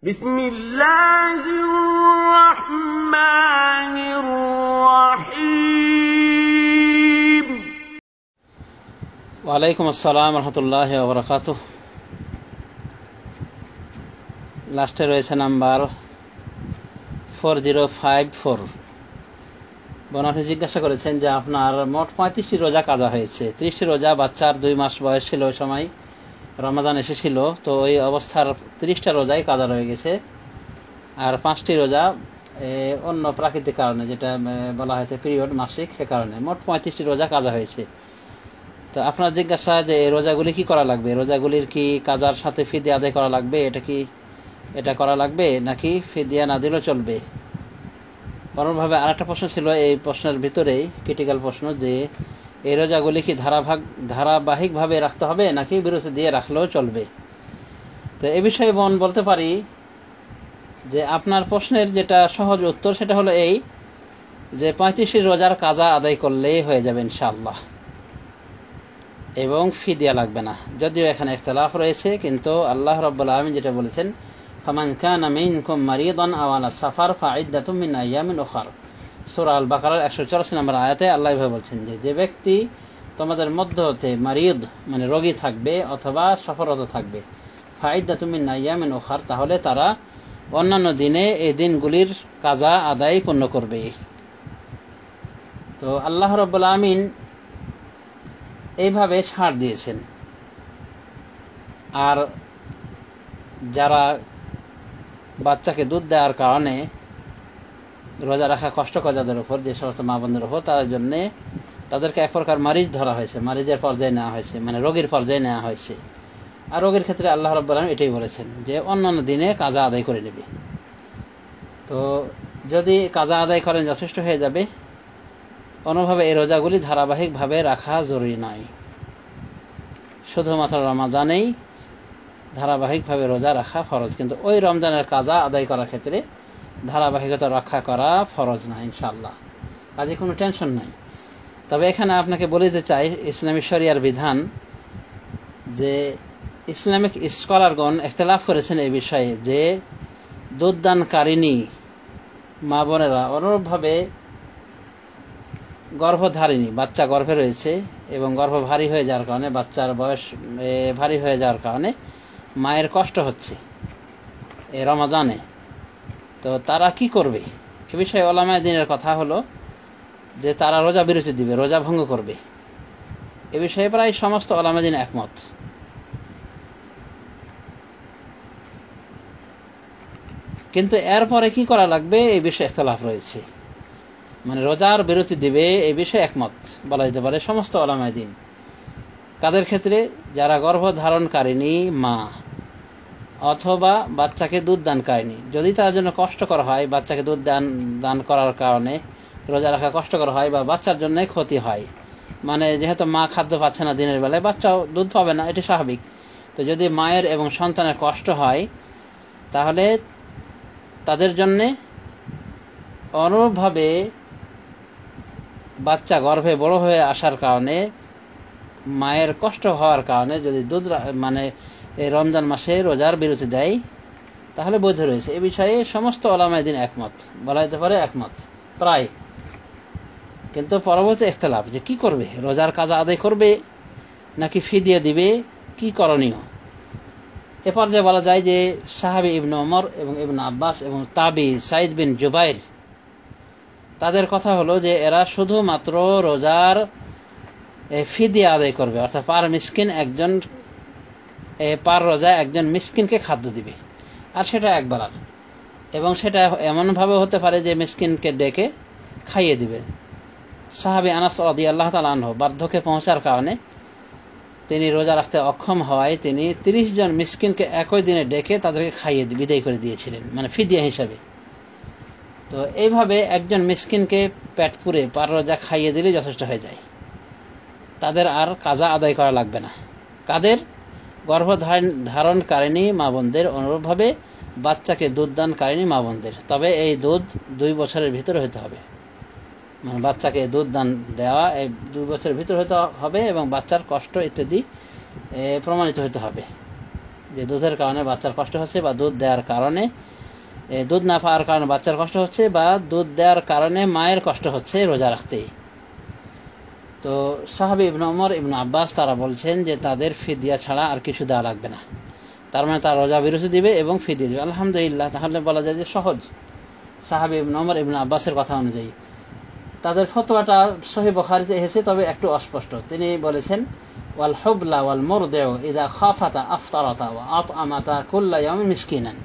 بسم الله الرحمن الرحيم ওয়ালাইকুম আসসালাম রহমতুল্লাহি ওয়া বারাকাতুহু। লাস্টে রয়েছে নাম্বার 4054। বনাফি জিজ্ঞাসা করেছেন যে আপনার মোট 35টি রোজা কাজা হয়েছে, 30টি রোজা বাচ্চার 2 মাস বয়স ছিল, ওই সময় রমাজান এসেছিল, তো ওই অবস্থার 30টা রোজাই কাজা রয়ে গেছে, আর 5টি রোজা অন্য প্রাকৃতিক কারণে, যেটা বলা হয়েছে পিরিয়ড মাসিক, সে কারণে মোট 35টি রোজা কাজা হয়েছে। তো আপনার জিজ্ঞাসা যে এই রোজাগুলি কি করা লাগবে, রোজাগুলির কি কাজার সাথে ফিদিয়া আদায় করা লাগবে, এটা করা লাগবে নাকি ফিদিয়া না দিলেও চলবে? অনুরূপভাবে আরেকটা প্রশ্ন ছিল এই প্রশ্নের ভিতরেই, ক্রিটিক্যাল প্রশ্ন, যে এই রোজাগুলি কি ধারাবাহিকভাবে রাখতে হবে নাকি বিরতি দিয়ে রাখলেও চলবে? তো এ বিষয়ে বলতে পারি যে আপনার প্রশ্নের যেটা সহজ উত্তর সেটা হলো এই, যে 35টি রোজার কাজা আদায় করলেই হয়ে যাবে ইনশাআল্লাহ, এবং ফিদিয়া লাগবে না। যদিও এখানে ইখতিলাফ রয়েছে, কিন্তু আল্লাহ রাব্বুল আলামিন যেটা বলেছেন, ফামান কানা মিনকুম মারিদান আও আলা সাফার ফাইদ্দাতুম মিন আইয়ামিন উখার, সূরা আল বাকারার 184 নম্বর আয়াতে আল্লাহ এভাবে বলছেন যে ব্যক্তি তোমাদের মধ্য হতে মারিদ মানে রোগী থাকবে অথবা সফররত থাকবে, ফাইদ্দাতুম মিন আইয়ামিন উখার, তাহলে তারা অন্যান্য দিনে এই দিনগুলির কাজা আদায় পূর্ণ করবে। তো আল্লাহ রাব্বুল আলামিন এইভাবে ছাড় দিয়েছেন। আর যারা বাচ্চাকে দুধ দেওয়ার কারণে রোজা রাখা কষ্টকর যাদের উপর, যে সমস্ত মা বোনদের উপর, তাদের জন্য তাদেরকে এক প্রকার মারিজ ধরা হয়েছে, মারিজের পর্যায়ে নেওয়া হয়েছে, মানে রোগীর পর্যায়ে নেওয়া হয়েছে। আর রোগীর ক্ষেত্রে আল্লাহ রাব্বুল আলামিন এটাই বলেছেন যে অন্যান্য দিনে কাজা আদায় করে নেবে। তো যদি কাজা আদায় করেন যথেষ্ট হয়ে যাবে। কোনোভাবে এই রোজাগুলি ধারাবাহিকভাবে রাখা জরুরি নয়, শুধুমাত্র রমজানেই ধারাবাহিকভাবে রোজা রাখা ফরজ, কিন্তু ওই রমজানের কাজা আদায় করার ক্ষেত্রে ধারাবাহিকতা রক্ষা করা ফরজ না ইনশাআল্লাহ, কাজে কোনো টেনশন নাই। তবে এখানে আপনাকে বলে দিতে চাই, ইসলামী শরিয়ার বিধান, যে ইসলামিক স্কলারগণ ইখতিলাফ করেছেন এই বিষয়ে, যে দুধদানকারিণী মা বোনেরা অনুরূপভাবে গর্ভধারিণী, বাচ্চা গর্ভে রয়েছে এবং গর্ভ ভারী হয়ে যাওয়ার কারণে, বাচ্চার বয়স ভারী হয়ে যাওয়ার কারণে মায়ের কষ্ট হচ্ছে এই রমজানে, তো তারা কি করবে? এ বিষয়ে উলামায়ে দ্বীনের কথা হলো যে তারা রোজা বিরতি দিবে, রোজা ভঙ্গ করবে। এ বিষয়ে প্রায় সমস্ত উলামায়ে দ্বীন একমত। কিন্তু এরপরে কি করা লাগবে এই বিষয়ে ইখতিলাফ রয়েছে, মানে রোজার বিরতি দিবে এই বিষয়ে একমত বলা যেতে পারে সমস্ত উলামায়ে দ্বীন। কাদের ক্ষেত্রে? যারা গর্ভধারণকারিণী মা অথবা বাচ্চাকে দুধ দানকারিণী, যদি তার জন্য কষ্টকর হয়, বাচ্চাকে দুধ দান করার কারণে রোজা রাখা কষ্টকর হয় বা বাচ্চার জন্য ক্ষতি হয়, মানে যেহেতু মা খাদ্য পাচ্ছে না দিনের বেলায়, বাচ্চাও দুধ পাবে না, এটি স্বাভাবিক। তো যদি মায়ের এবং সন্তানের কষ্ট হয়, তাহলে তাদের জন্যে অনুরূপভাবে বাচ্চা গর্ভে বড় হয়ে আসার কারণে, মায়ের কষ্ট হওয়ার কারণে যদি দুধ মানে এই রমজান মাসে রোজার বিরতি দেয়, তাহলে বৈধ রয়েছে। এ বিষয়ে সমস্ত উলামায়ে দ্বীন একমত বলা যেতে পারে, একমত প্রায়। কিন্তু পরবর্তী ইখতিলাফ যে কি করবে, রোজার কাজা আদায় করবে নাকি ফিদিয়া দিবে, কি করণীয়? এ পর্যায়ে বলা যায় যে সাহাবী ইবনে ওমর এবং ইবনে আব্বাস এবং তাবি সাইদ বিন জুবাইর, তাদের কথা হলো যে এরা শুধুমাত্র রোজার ফিদিয়া আদায় করবে, অর্থাৎ পার রোজায় একজন মিসকিনকে খাদ্য দিবে, আর সেটা একবেলার, এবং সেটা এমনভাবে হতে পারে যে মিসকিনকে ডেকে খাইয়ে দিবে। সাহাবী আনাস রাদিয়াল্লাহু তাআলা আনহু বার্ধক্যে পৌঁছার কারণে, তিনি রোজা রাখতে অক্ষম হওয়ায় তিনি 30 জন মিসকিনকে একই দিনে ডেকে তাদেরকে খাইয়ে বিদায় করে দিয়েছিলেন, মানে ফিদিয়া হিসাবে। তো এইভাবে একজন মিসকিনকে পেট পুরে পার রোজা খাইয়ে দিলে যথেষ্ট হয়ে যায়, তাদের আর কাজা আদায় করা লাগবে না। কাদের? গর্ভধারণকারিণী মা বোনদের, অনুরূপভাবে বাচ্চাকে দুধ দানকারিণী মা বোনদের। তবে এই দুধ 2 বছরের ভিতরে হতে হবে, মানে বাচ্চাকে দুধ দান দেওয়া এই 2 বছরের ভিতরে হতে হবে, এবং বাচ্চার কষ্ট ইত্যাদি প্রমাণিত হতে হবে। যে দুধের কারণে বাচ্চার কষ্ট হচ্ছে, বা দুধ দেওয়ার কারণে দুধ না পাওয়ার কারণে বাচ্চার কষ্ট হচ্ছে, বা দুধ দেওয়ার কারণে মায়ের কষ্ট হচ্ছে রোজা রাখতে। তো সাহাবী ইবনে ওমর, ইবনে আব্বাস তারা বলছেন যে তাদের ফিদিয়া ছাড়া আর কিছু দেওয়া লাগবে না। তার মানে তারা রোজা বিরতি দিবে এবং ফিদিয়া দিবে। আলহামদুলিল্লাহ, তাহলে বলা যায় যে সহজ সাহাবী ইবনে ওমর, ইবনে আব্বাসের কথা অনুযায়ী। তাদের ফতোয়াটা সহিহ বুখারীতে এসেছে, তবে একটু অস্পষ্ট। তিনি বলেছেন ওয়াল হুবলা ওয়াল মুরদিউ ইযা খাফাতা আফতারাতা ওয়া আত'আমাতা কুল্লা ইয়াউমিন মিসকিনান।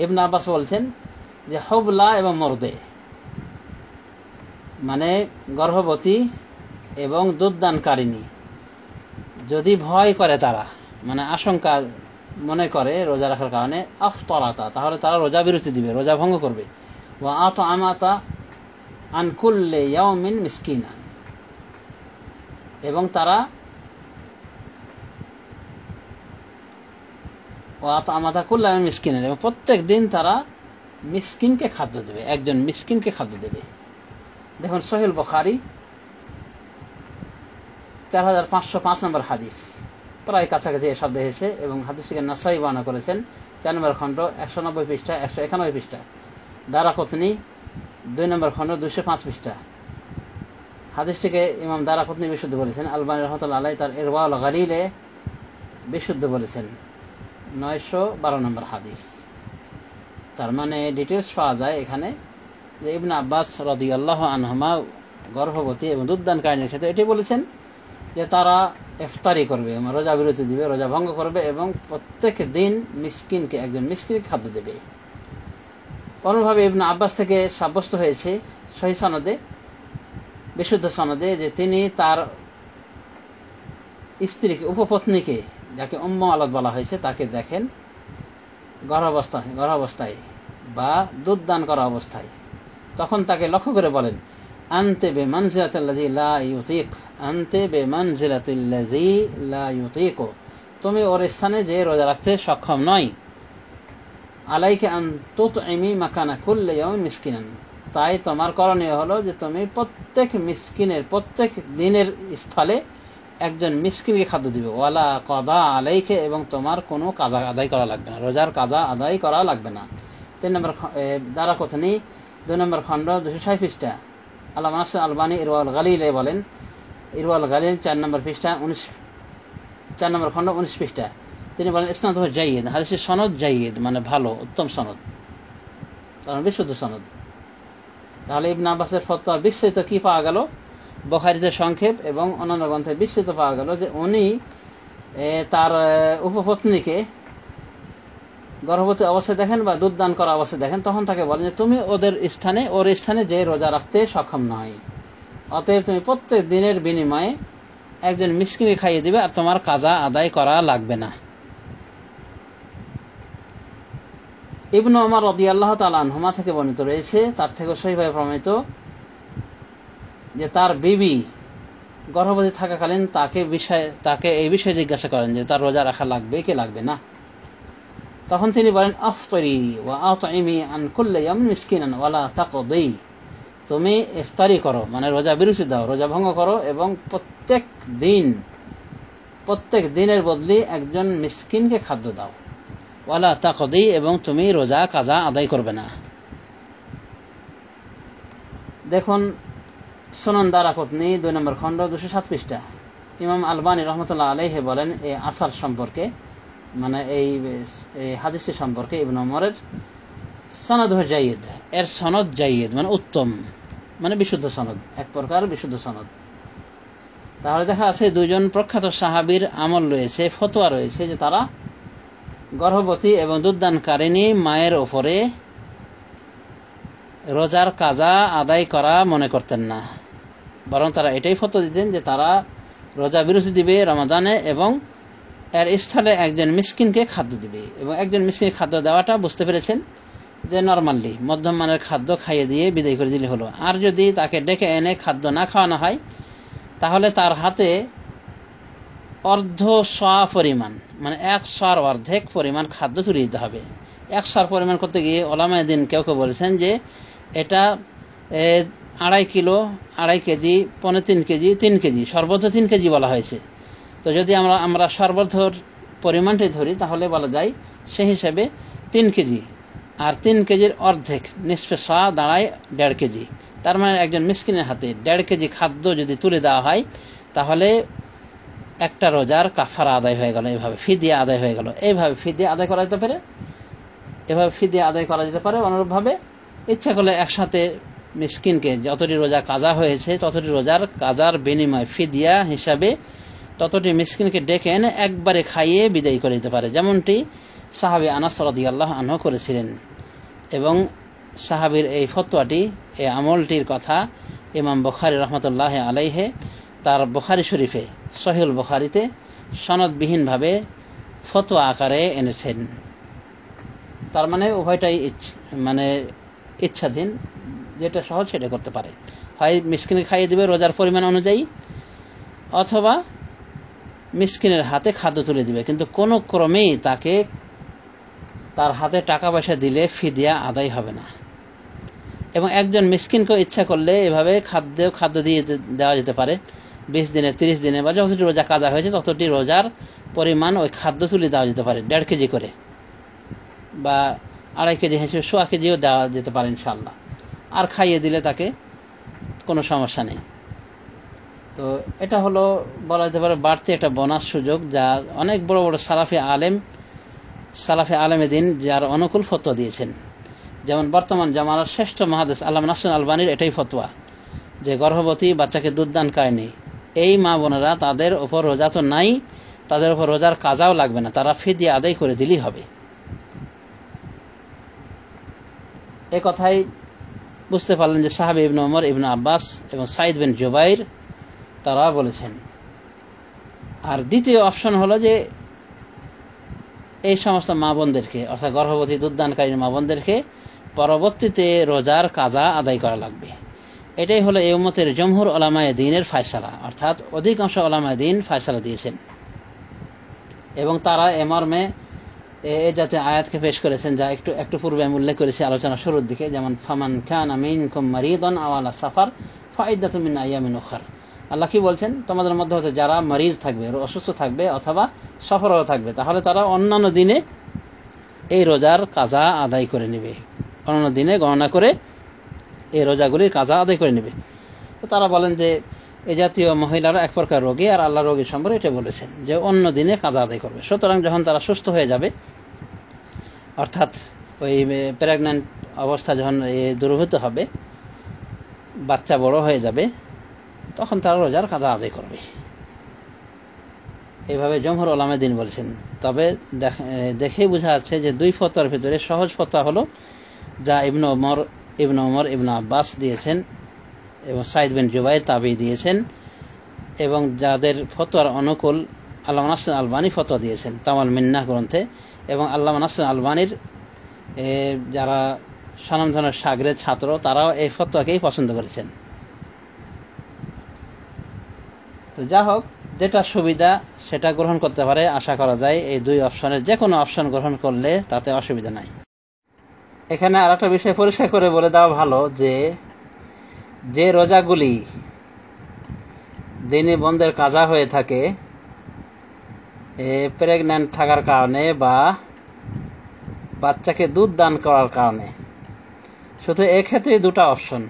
ইবনে আব্বাস বলছেন যে হুবলা এবং মুরদি মানে গর্ভবতী এবং দুধদানকারিণী যদি ভয় করে, তারা মানে আশঙ্কা মনে করে রোজা রাখার কারণে, আফতারাতা তাহলে তারা রোজা বিরতি দিবে, রোজা ভঙ্গ করবে। ওয়া আত'আমাতা আন কুল্লি ইয়াউমিন মিসকিনা, এবং তারা আত'আমাতা কুল্লা ইয়াউমিন মিসকিনা, এবং প্রত্যেক দিন তারা মিসকিনকে খাদ্য দেবে, একজন মিসকিনকে খাদ্য দেবে। দেখুন সহিহ বুখারী 4505 নম্বর হাদিস, প্রায় কাছাকাছি এ শব্দ এসেছে, এবং হাদিসটিকে নাসাই বর্ণনা করেছেন 4 নম্বর খণ্ড 190 পৃষ্ঠা 191 পৃষ্ঠা, দারাকুতনি 2 নম্বর খণ্ড 205 পৃষ্ঠা। হাদিসটিকে ইমাম দারাকুতনি বিশুদ্ধ বলেছেন, আলবানী রাহমাতুল্লাহ আলাইহি তার ইরওয়াউল গালিলে বিশুদ্ধ বলেছেন 912 নম্বর হাদিস। তার মানে ডিটেলস পাওয়া যায় এখানে যে ইবনে আব্বাস রাদিয়াল্লাহু আনহুমা গর্ভবতী এবং দুধদানকারীর ক্ষেত্রে এটি বলেছেন যে তারা ইফতারি করবে, রোজা বিরতি দিবে, রোজা ভঙ্গ করবে, এবং প্রত্যেক দিন মিসকিনকে, একজন মিসকিনকে খাদ্য দেবে। কোনোভাবে ইবনে আব্বাস থেকে সাব্যস্ত হয়েছে সহিহ সনদে, বিশুদ্ধ সনদে, যে তিনি তার স্ত্রীকে, উপপত্নীকে, যাকে উম্মু আলাদ বলা হয়েছে, তাকে দেখেন গর্ভাবস্থায় বা দুধ দান করা অবস্থায়। তখন তাকে লক্ষ্য করে বলেন, আনতে বিমানজিলাতিল্লাযী লা ইউতিক, আনতে বিমানজিলাতিল্লাযী লা ইউতিক, তুমি ওর স্থানে যে রোজা রাখতে সক্ষম নয়। আলাইকা আন তুতইমি মাকানা কুল্লি ইয়াউমিন মিসকিনান, তাই তোমার করণীয় হলো যে তুমি প্রত্যেক মিসকিনের, প্রত্যেক দিনের স্থলে একজন মিসকিনকে খাদ্য দিবে। ওয়ালা কাদা আলাইকা, এবং তোমার কোনো কাজা আদায় করা লাগবে না, রোজার কাজা আদায় করা লাগবে না। 3 নম্বর দারাকুতনি 2 নম্বর খণ্ড 260 পৃষ্ঠা। আল্লামা নাসির আলবানী ইরওয়াউল গালিলে বলেন, ইরওয়াউল গালিল 4 নম্বর পৃষ্ঠা 4 নম্বর খণ্ড 19 পৃষ্ঠা, তিনি বলেন ইসনাদুহু জাইয়িদ, হাদিসের সনদ জাইয়িদ মানে ভালো, উত্তম সনদ, কারণ বিশুদ্ধ সনদ। তাহলে ইবনে আব্বাসের ফতোয়া বিস্তৃত কি পাওয়া গেল? বুখারীতে সংক্ষেপ এবং অন্যান্য গ্রন্থে বিস্তৃত পাওয়া গেল যে উনি তার উপপত্নীকে গর্ভবতী অবস্থায় দেখেন বা দুধ দান করা অবস্থায় দেখেন, তখন তাকে বলেন যে তুমি ওর স্থানে যে রোজা রাখতে সক্ষম নয়, অতএব তুমি প্রত্যেক দিনের বিনিময়ে একজন মিসকিনকে খাইয়ে দিবে, আর তোমার কাজা আদায় করা লাগবে না। ইবনে ওমর রাদিয়াল্লাহু তাআলা আনহুমা থেকে বর্ণিত রয়েছে, তার থেকে সহিহভাবে প্রমাণিত, যে তার বিবি গর্ভবতী থাকাকালীন তাকে এই বিষয়ে জিজ্ঞাসা করেন যে তার রোজা রাখা লাগবে কি লাগবে না। তখন তিনি বলেন আফতারি ওয়া আতইমি আন কুল্লি ইয়াউমিন মিসকিনান ওয়ালা তাকদি, তুমি ইফতারি করো মানে রোজা বিরতি দাও, রোজা ভঙ্গ করো, এবং প্রত্যেক দিনের বদলে একজন মিসকিনকে খাদ্য দাও। ওয়ালা তাকদি, এবং তুমি রোজা কাজা আদায় করবে না। দেখুন সুনান দারাকুতনি 2 নম্বর খণ্ড 207 পৃষ্ঠা। ইমাম আলবানী রহমতুল্লাহ আলাইহি বলেন এই আসার সম্পর্কে, মানে এই হাদিসটি সম্পর্কে, ইবনে ওমরের সনদুহু জাইয়িদ, এর সনদ জাইয়িদ মানে উত্তম, মানে বিশুদ্ধ সনদ, এক প্রকার বিশুদ্ধ সনদ। তাহলে দেখা আছে দুইজন প্রখ্যাত সাহাবীর আমল রয়েছে, ফতোয়া রয়েছে, যে তারা গর্ভবতী এবং দুধদানকারিণী মায়ের ওপরে রোজার কাজা আদায় করা মনে করতেন না, বরং তারা এটাই ফতোয়া দিতেন যে তারা রোজা বিরতি দিবে রমাদানে, এবং এর স্থলে একজন মিসকিনকে খাদ্য দিবে। এবং একজন মিসকিনকে খাদ্য দেওয়াটা বুঝতে পেরেছেন যে নরমালি মধ্যম মানের খাদ্য খাইয়ে দিয়ে বিদায় করে দিলে হলো। আর যদি তাকে ডেকে এনে খাদ্য না খাওয়ানো হয়, তাহলে তার হাতে অর্ধ সা পরিমাণ, মানে 1 সার অর্ধেক পরিমাণ খাদ্য তুলে দিতে হবে। 1 সার পরিমাণ করতে গিয়ে ওলামায়ে দ্বীন কেউ কেউ বলেছেন যে এটা 2.5 কিলো, 2.5 কেজি, 3.5 কেজি, 3 কেজি, সর্বোচ্চ 3 কেজি বলা হয়েছে। তো যদি আমরা সর্বোচ্চ পরিমাণটি ধরি তাহলে বলা যায় সেই হিসেবে 3 কেজি, আর 3 কেজির অর্ধেক নিসফে সা দাঁড়ায় 1.5 কেজি। তার মানে একজন মিসকিনের হাতে 1.5 কেজি খাদ্য যদি তুলে দেওয়া হয় তাহলে একটা রোজার কাফারা আদায় হয়ে গেল, এইভাবে ফিদিয়া আদায় হয়ে গেল। এইভাবে ফিদিয়া আদায় করা যেতে পারে, এভাবে ফিদিয়া আদায় করা যেতে পারে। অনুরূপভাবে ইচ্ছা করলে একসাথে মিসকিনকে যতটি রোজা কাজা হয়েছে ততটি রোজার কাজার বিনিময় ফিদিয়া হিসাবে ততটি মিসকিনকে ডেকে এনে একবারে খাইয়ে বিদায় করে দিতে পারে, যেমনটি সাহাবী আনাস রাদিয়াল্লাহু আনহু করেছিলেন। এবং সাহাবীর এই ফতোয়াটি, এই আমলটির কথা ইমাম বুখারী রাহমাতুল্লাহি আলাইহি তার বুখারী শরীফে, সহিহুল বুখারীতে সনদবিহীনভাবে ফতোয়া আকারে এনেছেন। তার মানে উভয়টাই ইচ্ছাধীন, যেটা সহজ সেটা করতে পারে। হয় মিসকিনকে খাইয়ে দিবে রোজার পরিমাণ অনুযায়ী, অথবা মিসকিনের হাতে খাদ্য তুলে দিবে, কিন্তু কোনো ক্রমেই তাকে তার হাতে টাকা পয়সা দিলে ফিদিয়া আদায় হবে না। এবং একজন মিসকিনকেও ইচ্ছা করলে এভাবে খাদ্য দিয়ে দেওয়া যেতে পারে। 20 দিনে, 30 দিনে বা যতটি রোজা কাজা হয়েছে ততটি রোজার পরিমাণ ওই খাদ্য তুলে দেওয়া যেতে পারে, 1.5 কেজি করে বা 2.5 কেজি হিসেবে 1.25 কেজিও দেওয়া যেতে পারে ইনশাআল্লাহ। আর খাইয়ে দিলে তাকে কোনো সমস্যা নেই। তো এটা হলো বলা যেতে পারে বাড়তি একটা বোনাস সুযোগ, যা অনেক বড় বড় সালাফে আলেমে দিন যার অনুকূল ফতোয়া দিয়েছেন। যেমন বর্তমান জামানার শ্রেষ্ঠ মুহাদ্দিস আল্লামা নাসরুল আলবানীর এটাই ফতোয়া যে গর্ভবতী বাচ্চাকে দুধ দান করেনি এই মা বোনেরা, তাদের উপর রোজা তো নাই, তাদের উপর রোজার কাজাও লাগবে না, তারা ফিদিয়া আদায় করে দিলেই হবে। এ কথাই বুঝতে পারলেন যে সাহাবী ইবনে ওমর, ইবনে আব্বাস এবং সাইদ বিন জুবাইর তারা বলেছেন। আর দ্বিতীয় অপশন হলো যে এই সমস্ত মা বোনদেরকে, অর্থাৎ গর্ভবতী দুধদানকারী মা বোনদেরকে পরবর্তীতে রোজার কাজা আদায় করা লাগবে। এটাই হলো এই উম্মতের জমহুর উলামায়ে দ্বীনের ফয়সালা, অর্থাৎ অধিকাংশ উলামায়ে দ্বীন ফয়সালা দিয়েছেন। এবং তারা এ মর্মে এই জাতীয় আয়াতকে পেশ করেছেন, যা একটু পূর্বে আমি উল্লেখ করেছি আলোচনা শুরুর দিকে, যেমন ফামান কানা মিনকুম মারিদান আও আলা সাফার ফাইদ্দাতুম মিন আইয়ামিন উখর। আল্লাহ কি বলছেন, তোমাদের মধ্যে হতে যারা মারিজ থাকবে, অসুস্থ থাকবে অথবা সফরও থাকবে, তাহলে তারা অন্যান্য দিনে এই রোজার কাজা আদায় করে নেবে, অন্যান্য দিনে গণনা করে এই রোজাগুলির কাজা আদায় করে নেবে। তো তারা বলেন যে এই জাতীয় মহিলারা এক প্রকার রোগী, আর আল্লাহ রোগীর সম্পর্কে এটা বলেছেন যে অন্য দিনে কাজা আদায় করবে। সুতরাং যখন তারা সুস্থ হয়ে যাবে, অর্থাৎ ওই প্রেগন্যান্ট অবস্থা যখন দূরীভূত হবে, বাচ্চা বড় হয়ে যাবে, তখন তারা রোজার কাজা আদায় করবে। এইভাবে জমহুর উলামায়ে দ্বীন বলেছেন। তবে দেখেই বোঝা যাচ্ছে যে দুই ফতোয়ার ভিতরে সহজ ফতোয়া হলো যা ইবনে ওমর, ইবনে আব্বাস দিয়েছেন এবং সাইদ বিন জুবাইর তাবি দিয়েছেন, এবং যাদের ফতোয়ার অনুকূল আল্লামা নাসরুল আলবানী ফতোয়া দিয়েছেন তামাল মিন্নাহ গ্রন্থে। এবং আল্লামা নাসরুল আলবানীর যারা স্বনামধন্য শাগরেদ ছাত্র, তারাও এই ফতোয়াকেই পছন্দ করেছেন। তো যা হোক, যেটা সুবিধা সেটা গ্রহণ করতে পারে, আশা করা যায় এই দুই অপশনের যে কোনো অপশন গ্রহণ করলে তাতে অসুবিধা নাই। এখানে আর একটা বিষয় পরিষ্কার করে বলে দেওয়া ভালো যে রোজাগুলি দিনী বন্ধের কাজা হয়ে থাকে প্রেগন্যান্ট থাকার কারণে বা বাচ্চাকে দুধ দান করার কারণে, শুধু এক্ষেত্রে দুটা অপশন,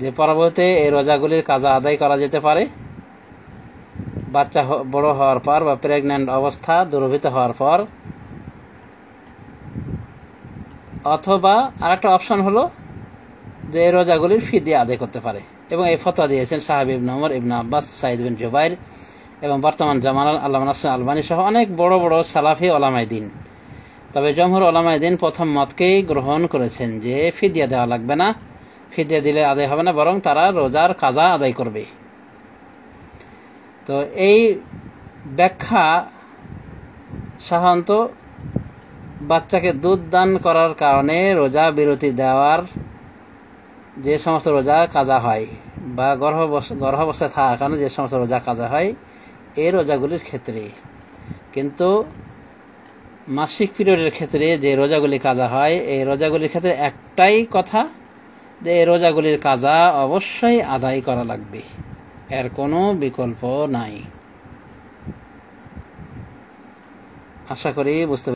যে পরবর্তীতে এই রোজাগুলির কাজা আদায় করা যেতে পারে বাচ্চা বড় হওয়ার পর বা প্রেগন্যান্ট অবস্থা দূরীভূত হওয়ার পর, অথবা আরেকটা অপশন হলো যে এই রোজাগুলির ফিদিয়া আদায় করতে পারে। এবং এই ফতোয়া দিয়েছেন সাহাবী ইবনে ওমর, ইবনে আব্বাস, সাইদ বিন জুবাইর এবং বর্তমান জামানার আল্লামা নাসরুল আলবানী সহ অনেক বড় বড় সালাফি উলামায়ে দ্বীন। তবে জমহুর উলামায়ে দ্বীন প্রথম মতকেই গ্রহণ করেছেন যে ফিদিয়া দেওয়া লাগবে না, ফিদিয়া দিলে আদায় হবে না, বরং তারা রোজার কাজা আদায় করবে। তো এই ব্যাখ্যা সাধারণত বাচ্চাকে দুধ দান করার কারণে রোজা বিরতি দেওয়ার যে সমস্ত রোজা কাজা হয় বা গর্ভাবস্থায় থাকার কারণে যে সমস্ত রোজা কাজা হয় এই রোজাগুলির ক্ষেত্রে, কিন্তু মাসিক পিরিয়ডের ক্ষেত্রে যে রোজাগুলি কাজা হয় এই রোজাগুলির ক্ষেত্রে একটাই কথা, যে এই রোজাগুলির কাজা অবশ্যই আদায় করা লাগবে, এর কোনো বিকল্প নাই। আশা করি বুঝতে